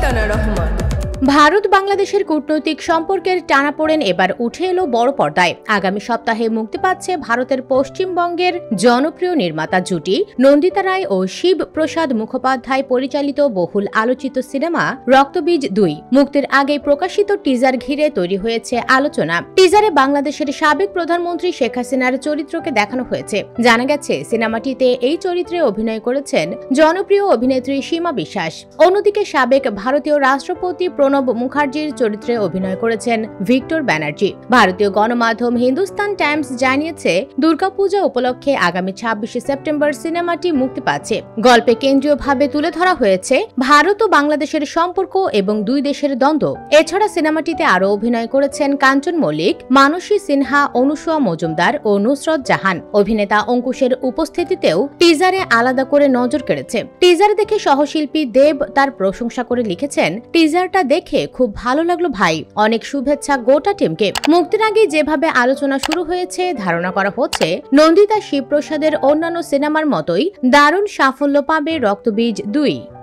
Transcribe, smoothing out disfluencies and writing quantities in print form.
সুলতানা রহমান। ভারত বাংলাদেশের কূটনৈতিক সম্পর্কের টানাপোড়েন এবার উঠে এলো বড় পর্দায়। আগামী সপ্তাহে মুক্তি পাচ্ছে ভারতের পশ্চিমবঙ্গের জনপ্রিয় নির্মাতা জুটি নন্দিতা রায় ও শিব প্রসাদ মুখোপাধ্যায় পরিচালিত বহুল আলোচিত সিনেমা রক্তবীজ 2 মুক্তির আগে প্রকাশিত টিজার ঘিরে তৈরি হয়েছে আলোচনা। টিজারে বাংলাদেশের সাবেক প্রধানমন্ত্রী শেখ হাসিনার চরিত্রকে দেখানো হয়েছে। জানা গেছে সিনেমাটিতে এই চরিত্রে অভিনয় করেছেন জনপ্রিয় অভিনেত্রী সীমা বিশ্বাস। অন্যদিকে সাবেক ভারতীয় রাষ্ট্রপতি প্রণব মুখার্জির চরিত্রে অভিনয় করেছেন ভিক্টর ব্যানার্জি। ভারতীয় গণমাধ্যম হিন্দুস্তান টাইমস জানিয়েছে দুর্গাপূজা উপলক্ষে আগামী 26 সেপ্টেম্বর সিনেমাটি মুক্তি পাচ্ছে। গল্পে কেন্দ্রীয়ভাবে তুলে ধরা হয়েছে ভারত ও বাংলাদেশের সম্পর্ক এবং দুই দেশের দ্বন্দ্ব। এছাড়া সিনেমাটিতে আরও অভিনয় করেছেন কাঞ্চন মল্লিক, মানসী সিনহা, অনুসুয়া মজুমদার ও নুসরত জাহান। অভিনেতা অঙ্কুশের উপস্থিতিতেও টিজারে আলাদা করে নজর কেড়েছে। টিজার দেখে সহশিল্পী দেব তার প্রশংসা করে লিখেছেন, টিজারটা দেখে খুব ভালো লাগলো ভাই, অনেক শুভেচ্ছা গোটা টিমকে। মুক্তির আগে যেভাবে আলোচনা শুরু হয়েছে ধারণা করা হচ্ছে নন্দিতা শিবপ্রসাদের অন্যান্য সিনেমার মতোই দারুণ সাফল্য পাবে রক্তবীজ 2।